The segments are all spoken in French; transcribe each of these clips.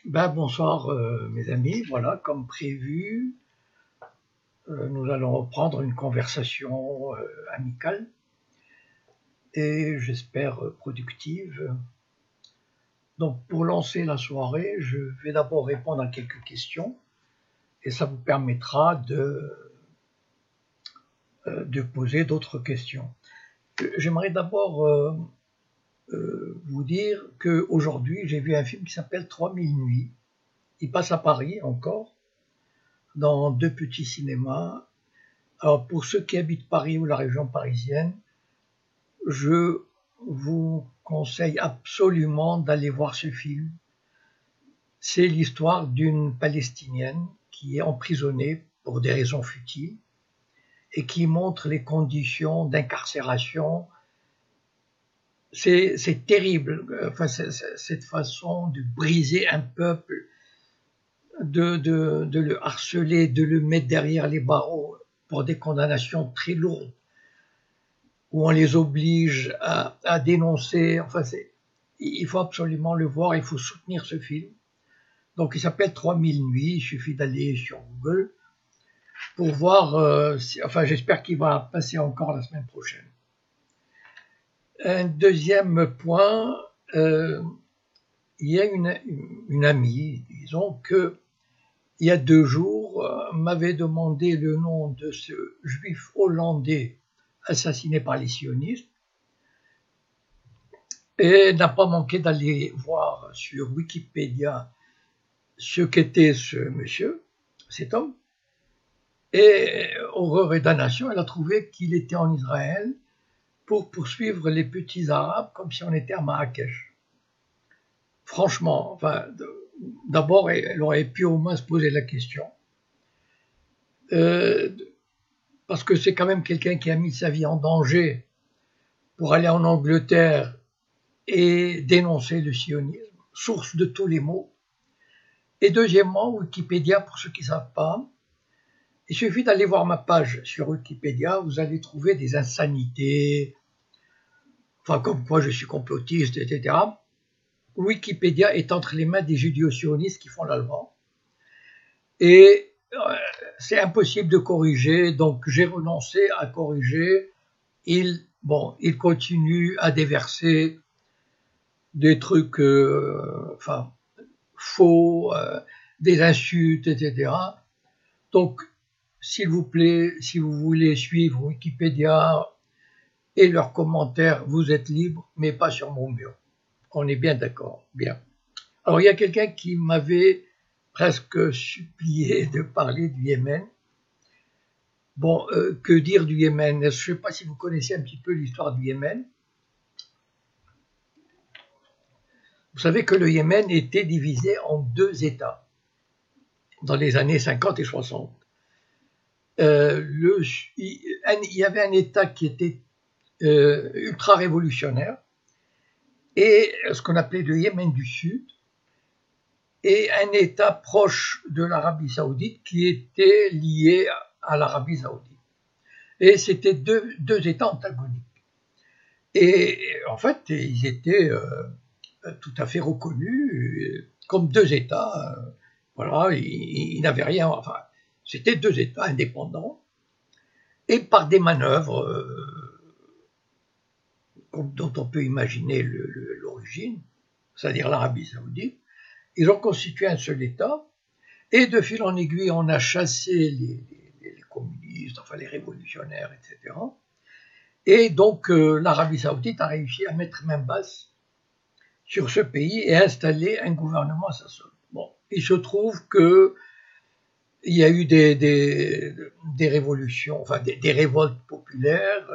Bonsoir mes amis, voilà, comme prévu, nous allons reprendre une conversation amicale et j'espère productive. Donc pour lancer la soirée, je vais d'abord répondre à quelques questions et ça vous permettra de poser d'autres questions. J'aimerais d'abord vous dire qu'aujourd'hui j'ai vu un film qui s'appelle 3000 nuits. Il passe à Paris encore, dans deux petits cinémas. Alors pour ceux qui habitent Paris ou la région parisienne, je vous conseille absolument d'aller voir ce film. C'est l'histoire d'une Palestinienne qui est emprisonnée pour des raisons futiles et qui montre les conditions d'incarcération. C'est terrible, enfin, cette façon de briser un peuple, de le harceler, de le mettre derrière les barreaux pour des condamnations très lourdes, où on les oblige à dénoncer. Enfin, il faut absolument le voir, il faut soutenir ce film. Donc il s'appelle 3000 nuits, il suffit d'aller sur Google pour voir, enfin j'espère qu'il va passer encore la semaine prochaine. Un deuxième point, il y a une amie, disons, que il y a 2 jours, m'avait demandé le nom de ce juif hollandais assassiné par les sionistes et n'a pas manqué d'aller voir sur Wikipédia ce qu'était ce monsieur, cet homme. Et horreur et damnation, elle a trouvé qu'il était en Israël pour poursuivre les petits arabes comme si on était à Marrakech. Franchement, enfin, d'abord, elle aurait pu au moins se poser la question. Parce que c'est quand même quelqu'un qui a mis sa vie en danger pour aller en Angleterre et dénoncer le sionisme, source de tous les maux. Et deuxièmement, Wikipédia, pour ceux qui ne savent pas, il suffit d'aller voir ma page sur Wikipédia, vous allez trouver des insanités, enfin comme quoi je suis complotiste, etc. Wikipédia est entre les mains des judéo-sionistes qui font la loi. Et c'est impossible de corriger, donc j'ai renoncé à corriger. Il continue à déverser des trucs enfin, faux, des insultes, etc. Donc, s'il vous plaît, si vous voulez suivre Wikipédia et leurs commentaires, vous êtes libre, mais pas sur mon mur. On est bien d'accord, bien. Alors, il y a quelqu'un qui m'avait presque supplié de parler du Yémen. Bon, que dire du Yémen? Je ne sais pas si vous connaissez un petit peu l'histoire du Yémen. Vous savez que le Yémen était divisé en 2 États dans les années 50 et 60. Il y avait un État qui était ultra révolutionnaire et ce qu'on appelait le Yémen du Sud, et un État proche de l'Arabie Saoudite qui était lié à l'Arabie Saoudite. Et c'était deux États antagoniques. Et en fait, ils étaient tout à fait reconnus comme 2 États. Voilà, ils n'avaient rien. Enfin, c'était 2 États indépendants. Et par des manœuvres dont on peut imaginer l'origine, c'est-à-dire l'Arabie Saoudite, ils ont constitué un seul État. Et de fil en aiguille, on a chassé les communistes, enfin les révolutionnaires, etc. Et donc l'Arabie Saoudite a réussi à mettre main basse sur ce pays et installer un gouvernement à sa solde. Bon, il se trouve que il y a eu des révolutions, enfin des révoltes populaires,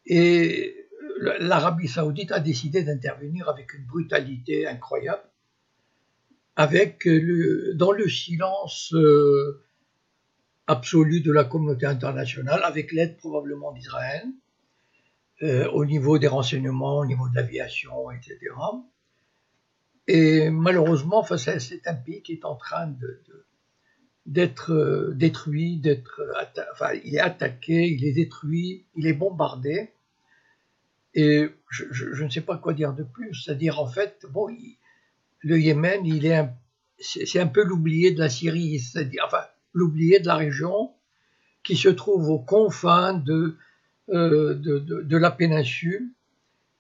et l'Arabie Saoudite a décidé d'intervenir avec une brutalité incroyable, avec dans le silence absolu de la communauté internationale, avec l'aide probablement d'Israël, au niveau des renseignements, au niveau de l'aviation, etc. Et malheureusement, enfin, c'est un pays qui est en train d'être détruit, enfin, il est attaqué, il est détruit, il est bombardé. Et je ne sais pas quoi dire de plus. C'est-à-dire, en fait, bon, le Yémen, c'est un peu l'oublié de la Syrie, c'est-à-dire, enfin, l'oublié de la région qui se trouve aux confins de la péninsule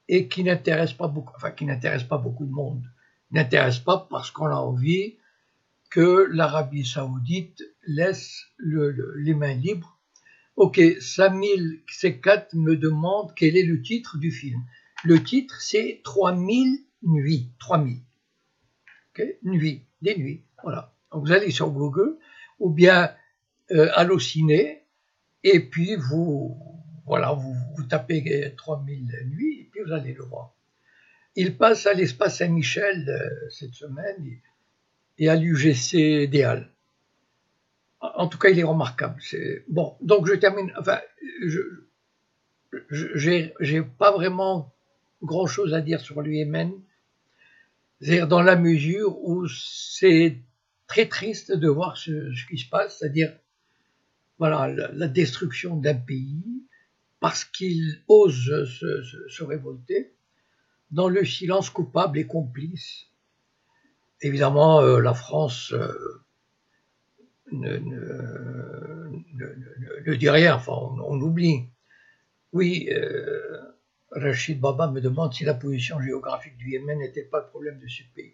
et qui n'intéresse pas beaucoup, enfin, qui n'intéresse pas beaucoup de monde. N'intéresse pas parce qu'on a envie que l'Arabie Saoudite laisse les mains libres. Ok, Samil C4 me demande quel est le titre du film. Le titre, c'est 3000 nuits. 3000. Okay, nuits, des nuits. Voilà. Donc vous allez sur Google ou bien Allociné et puis vous tapez 3000 nuits et puis vous allez le voir. Il passe à l'espace Saint-Michel cette semaine et à l'UGC des En tout cas, il est remarquable. Bon, donc je termine. Enfin, j'ai pas vraiment grand-chose à dire sur le Yémen, c'est-à-dire dans la mesure où c'est très triste de voir ce qui se passe, c'est-à-dire voilà la destruction d'un pays parce qu'il ose se révolter dans le silence coupable et complice. Évidemment, la France ne dit rien, enfin on oublie. Oui, Rachid Baba me demande si la position géographique du Yémen n'était pas le problème de ce pays.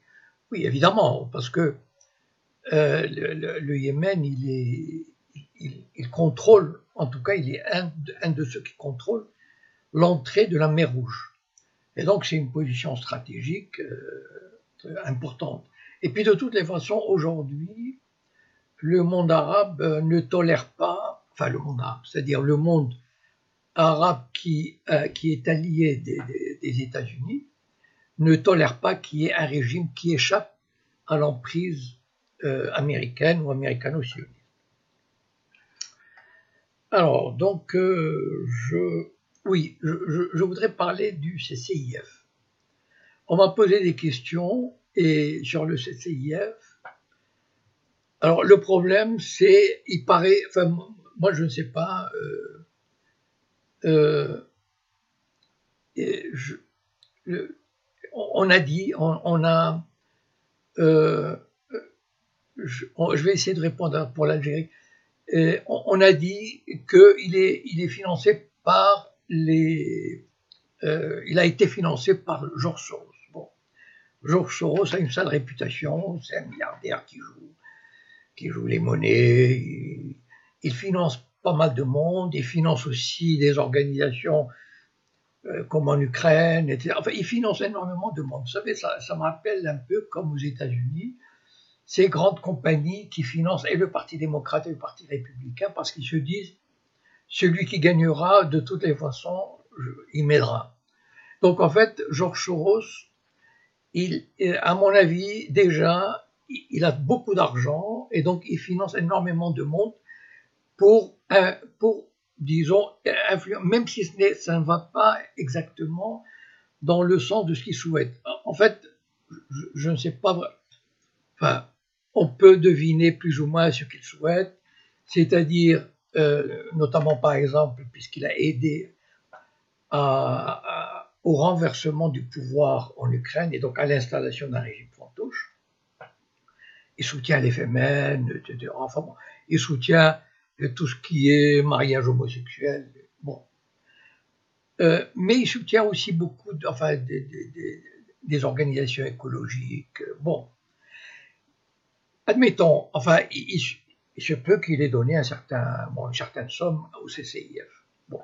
Oui, évidemment, parce que le Yémen, il contrôle, en tout cas, il est un de ceux qui contrôlent l'entrée de la mer Rouge. Et donc, c'est une position stratégique importante. Et puis, de toutes les façons, aujourd'hui, le monde arabe ne tolère pas, enfin le monde arabe, c'est-à-dire le monde arabe qui est allié des États-Unis, ne tolère pas qu'il y ait un régime qui échappe à l'emprise américaine ou américano-sioniste. Alors, donc, je voudrais parler du CCIF. On m'a posé des questions et sur le CCIF. Alors, le problème, c'est, il paraît, enfin, moi, je ne sais pas, on a dit, je vais essayer de répondre pour l'Algérie. On a dit qu'il est financé par il a été financé par George Soros. Bon, George Soros a une sale réputation, c'est un milliardaire qui joue les monnaies, il finance pas mal de monde, il finance aussi des organisations comme en Ukraine, etc. Enfin, il finance énormément de monde. Vous savez, ça me rappelle un peu comme aux États-Unis, ces grandes compagnies qui financent et le Parti démocrate et le Parti républicain parce qu'ils se disent celui qui gagnera, de toutes les façons, il m'aidera. Donc en fait, George Soros, à mon avis, déjà, il a beaucoup d'argent et donc il finance énormément de monde pour disons, même si ça ne va pas exactement dans le sens de ce qu'il souhaite. En fait, je ne sais pas, enfin, on peut deviner plus ou moins ce qu'il souhaite, c'est-à-dire, notamment par exemple, puisqu'il a aidé au renversement du pouvoir en Ukraine et donc à l'installation d'un régime fantoche. Il soutient les FMN, etc. Enfin bon, il soutient tout ce qui est mariage homosexuel. Bon. Mais il soutient aussi beaucoup des organisations écologiques. Bon. Admettons, enfin, il se peut qu'il ait donné une certaine somme au CCIF. Bon.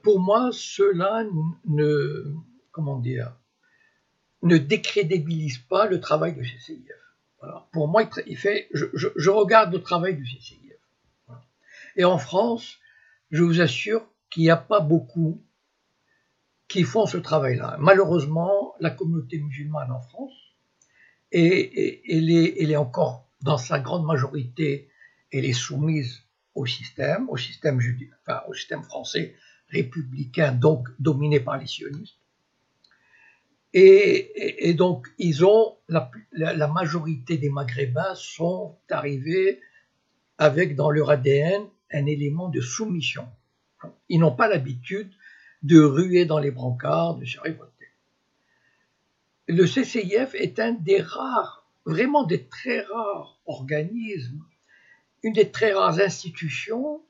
Pour moi, cela ne décrédibilise pas le travail du CCIF. Voilà. Pour moi, je regarde le travail du CCIF. Voilà. Et en France, je vous assure qu'il n'y a pas beaucoup qui font ce travail-là. Malheureusement, la communauté musulmane en France, elle est encore, dans sa grande majorité, elle est soumise au système français républicain, donc dominé par les sionistes. Et donc, la majorité des Maghrébins sont arrivés avec dans leur ADN un élément de soumission. Ils n'ont pas l'habitude de ruer dans les brancards, de se révolter. le CCIF est un des rares, vraiment des très rares organismes, une des très rares institutions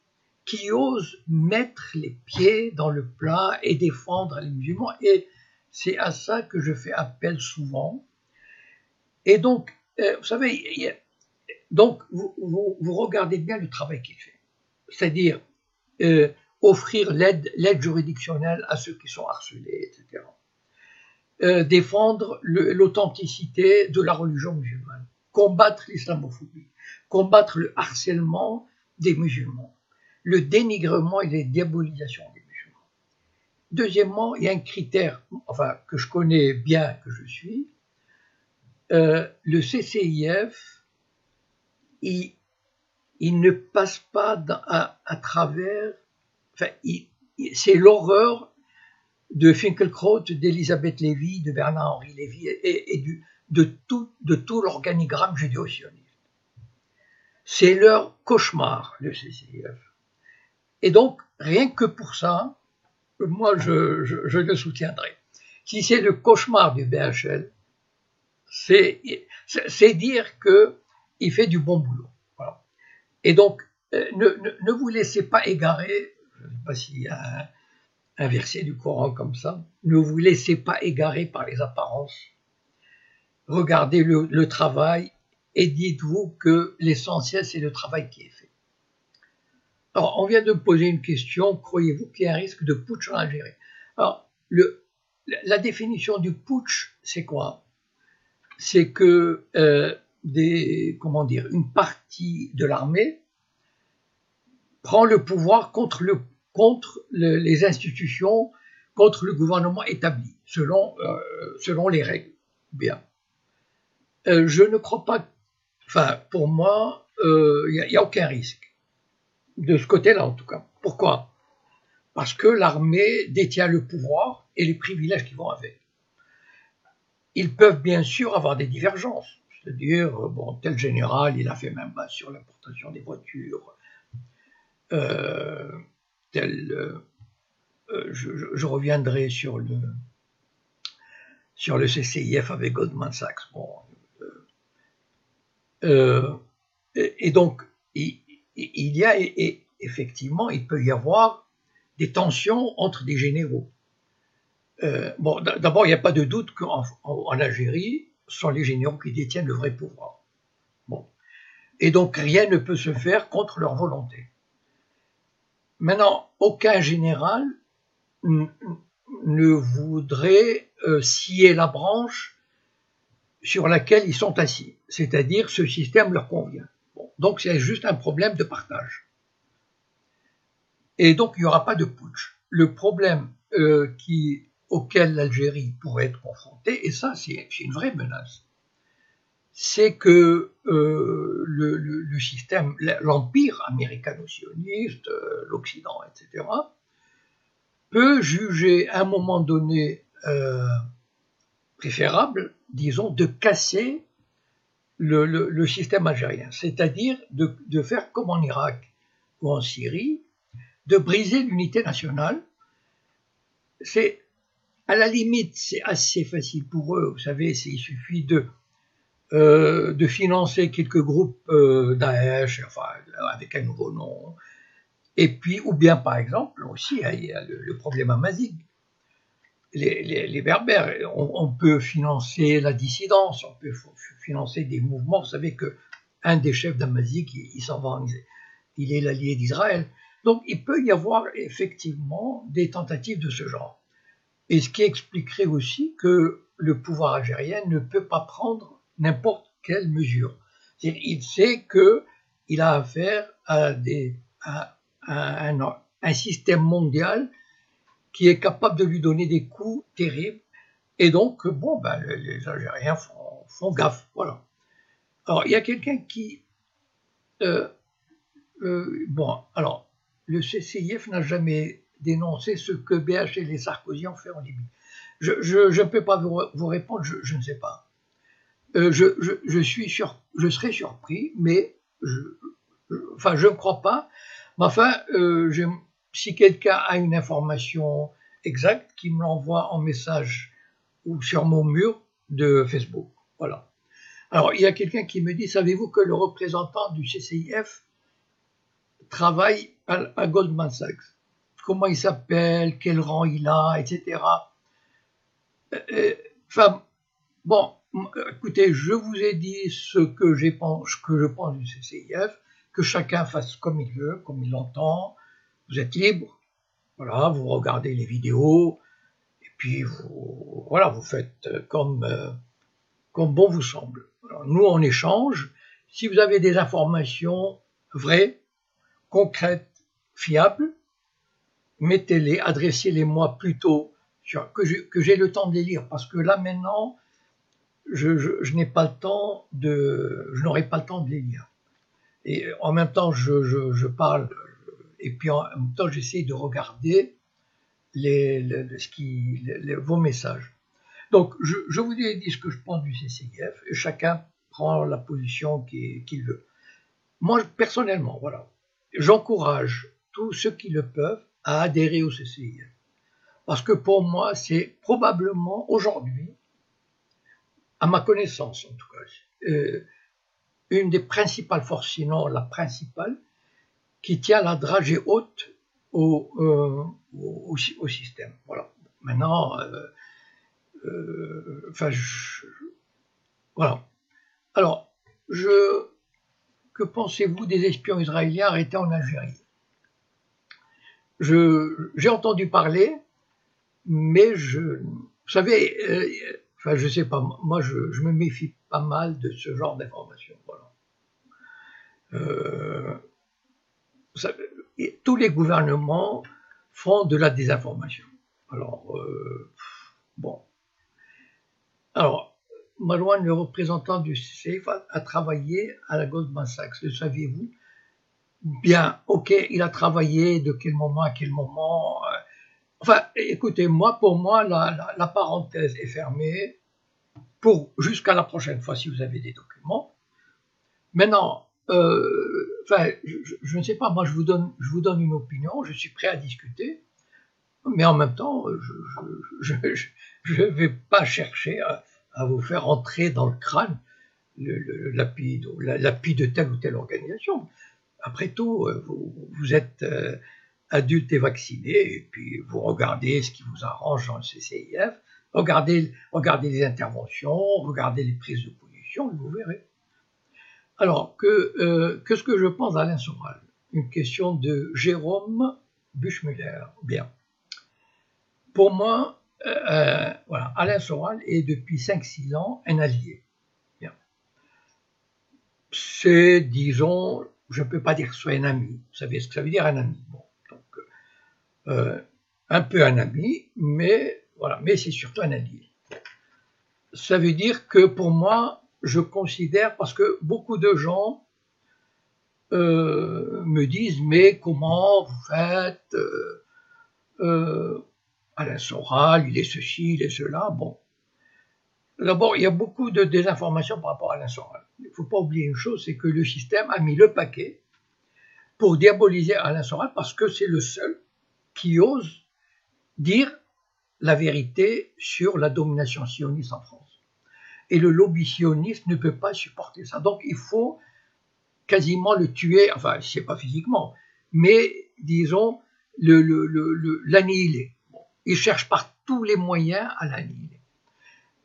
qui osent mettre les pieds dans le plat et défendre les musulmans. Et c'est à ça que je fais appel souvent. Et donc, vous savez, donc vous regardez bien le travail qu'il fait. C'est-à-dire offrir l'aide juridictionnelle à ceux qui sont harcelés, etc. Défendre l'authenticité de la religion musulmane, combattre l'islamophobie, combattre le harcèlement des musulmans, le dénigrement et les diabolisations des musulmans. Deuxièmement, il y a un critère, enfin, que je connais bien, que je suis, le CCIF, il ne passe pas à travers, enfin, c'est l'horreur de Finkielkraut, d'Elisabeth Lévy, de Bernard-Henri Lévy et de tout l'organigramme judéo-sioniste. C'est leur cauchemar, le CCIF. Et donc, rien que pour ça, moi, je le soutiendrai. Si c'est le cauchemar du BHL, c'est dire qu'il fait du bon boulot. Voilà. Et donc, ne vous laissez pas égarer, je ne sais pas s'il y a un verset du Coran comme ça, ne vous laissez pas égarer par les apparences. Regardez le travail et dites-vous que l'essentiel, c'est le travail qui est fait. Alors, on vient de me poser une question, croyez-vous qu'il y a un risque de putsch en Algérie? Alors, la définition du putsch, c'est quoi? C'est que une partie de l'armée prend le pouvoir contre les institutions, contre le gouvernement établi, selon les règles. Bien. Je ne crois pas, enfin, pour moi, il n'y a aucun risque. De ce côté-là, en tout cas. Pourquoi? Parce que l'armée détient le pouvoir et les privilèges qui vont avec. Ils peuvent bien sûr avoir des divergences. C'est-à-dire, bon, tel général, il a fait même bas sur l'importation des voitures. Je reviendrai sur le CCIF avec Goldman Sachs. Bon, et donc, il y a, et effectivement, il peut y avoir des tensions entre des généraux. Bon, d'abord, il n'y a pas de doute qu'en Algérie, ce sont les généraux qui détiennent le vrai pouvoir. Bon. Et donc, rien ne peut se faire contre leur volonté. Maintenant, aucun général ne voudrait scier la branche sur laquelle ils sont assis, c'est-à-dire ce système leur convient. Bon, donc c'est juste un problème de partage. Et donc il n'y aura pas de putsch. Le problème auquel l'Algérie pourrait être confrontée, et ça c'est une vraie menace, c'est que le système, l'empire américano-sioniste, l'Occident, etc., peut juger à un moment donné préférable, disons, de casser le système algérien, c'est-à-dire de faire comme en Irak ou en Syrie, de briser l'unité nationale. C'est, à la limite, c'est assez facile pour eux, vous savez, il suffit de financer quelques groupes Daesh, enfin, avec un nouveau nom, et puis, ou bien par exemple, aussi, il y a le problème Amazigh. Les Berbères, on peut financer la dissidence, on peut financer des mouvements. Vous savez qu'un des chefs d'Amazigh, il s'en va, il est l'allié d'Israël. Donc il peut y avoir effectivement des tentatives de ce genre. Et ce qui expliquerait aussi que le pouvoir algérien ne peut pas prendre n'importe quelle mesure. Il sait qu'il a affaire à un système mondial qui est capable de lui donner des coups terribles. Et donc, bon, ben, les Algériens font gaffe. Voilà. Alors, il y a quelqu'un qui... bon, alors, le CCIF n'a jamais dénoncé ce que BHL et Sarkozy ont fait en Libye. Je ne peux pas vous répondre, je ne sais pas. Je serais surpris, mais je ne crois pas. Mais enfin, si quelqu'un a une information exacte, qu'il me l'envoie en message ou sur mon mur, de Facebook. Voilà. Alors, il y a quelqu'un qui me dit, savez-vous que le représentant du CCIF travaille à Goldman Sachs? Comment il s'appelle, quel rang il a, etc. Enfin, bon, écoutez, je vous ai dit ce que je pense du CCIF, que chacun fasse comme il veut, comme il l'entend. Vous êtes libre, voilà, vous regardez les vidéos, et puis voilà, vous faites comme bon vous semble. Alors, nous, on échange. Si vous avez des informations vraies, concrètes, fiables, mettez-les, adressez-les-moi plutôt, que j'ai le temps de les lire, parce que là maintenant, je n'ai pas le temps je n'aurai pas le temps de les lire. Et en même temps, je parle, et puis en même temps, j'essaie de regarder vos messages. Donc, je vous ai dit ce que je pense du CCIF, et chacun prend la position qu'il veut. Moi, personnellement, voilà, j'encourage tous ceux qui le peuvent à adhérer au CCIF. Parce que pour moi, c'est probablement aujourd'hui, à ma connaissance en tout cas, une des principales forces, sinon la principale, qui tient la dragée haute au système. Voilà. Maintenant, voilà. Alors, que pensez-vous des espions israéliens arrêtés en Algérie? J'ai entendu parler, mais vous savez, je sais pas, moi je me méfie pas mal de ce genre d'informations. Voilà. Tous les gouvernements font de la désinformation. Alors, bon. Alors, Malouane, le représentant du CCIF, a travaillé à la Goldman Sachs, le saviez-vous? Bien, ok, il a travaillé, de quel moment à quel moment. Enfin, écoutez, pour moi, la parenthèse est fermée jusqu'à la prochaine fois si vous avez des documents. Maintenant, je ne sais pas, moi je vous donne une opinion, je suis prêt à discuter, mais en même temps, je vais pas chercher à vous faire entrer dans le crâne l'appui de telle ou telle organisation. Après tout, vous êtes adulte et vacciné, et puis vous regardez ce qui vous arrange dans le CCIF, regardez les interventions, regardez les prises de position, et vous verrez. Alors, qu'est-ce que je pense d'Alain Soral? Une question de Jérôme Buchmuller. Bien. Pour moi, voilà, Alain Soral est depuis 5-6 ans un allié. Bien. C'est, disons, je ne peux pas dire que ce soit un ami. Vous savez ce que ça veut dire un ami. Bon, donc, un peu un ami, mais voilà, mais c'est surtout un allié. Ça veut dire que pour moi, je considère, parce que beaucoup de gens me disent, mais comment vous faites Alain Soral, il est ceci, il est cela. Bon, d'abord, il y a beaucoup de désinformation par rapport à Alain Soral. Il ne faut pas oublier une chose, c'est que le système a mis le paquet pour diaboliser Alain Soral parce que c'est le seul qui ose dire la vérité sur la domination sioniste en France. Et le lobby sioniste ne peut pas supporter ça. Donc il faut quasiment le tuer, enfin, c'est pas physiquement, mais disons, l'annihiler. Bon, il cherche par tous les moyens à l'annihiler.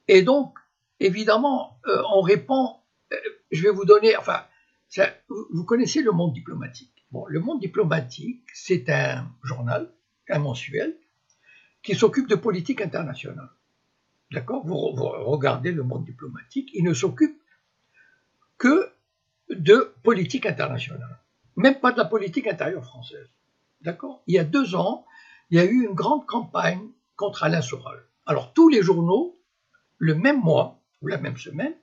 Et donc, évidemment, on répond, je vais vous donner, enfin, vous connaissez Le Monde diplomatique. Bon, Le Monde diplomatique, c'est un journal, un mensuel, qui s'occupe de politique internationale. D'accord? Vous regardez Le Monde diplomatique, il ne s'occupe que de politique internationale, même pas de la politique intérieure française. D'accord? Il y a 2 ans, il y a eu une grande campagne contre Alain Soral. Alors, tous les journaux, le même mois, ou la même semaine,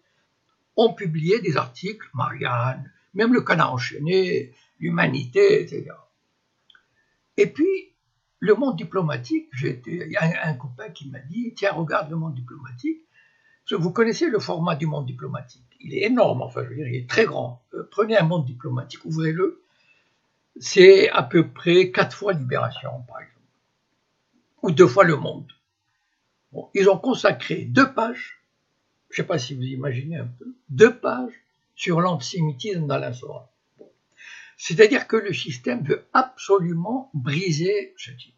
ont publié des articles, Marianne, même le Canard enchaîné, l'Humanité, etc. Et puis, Le Monde diplomatique, il y a un copain qui m'a dit, tiens, regarde Le Monde diplomatique. Vous connaissez le format du Monde diplomatique. Il est énorme, enfin, je veux dire, il est très grand. Prenez un Monde diplomatique, ouvrez-le. C'est à peu près 4 fois Libération, par exemple. Ou 2 fois Le Monde. Bon, ils ont consacré 2 pages je ne sais pas si vous imaginez un peu, 2 pages sur l'antisémitisme dans la Shoah. C'est-à-dire que le système veut absolument briser ce type.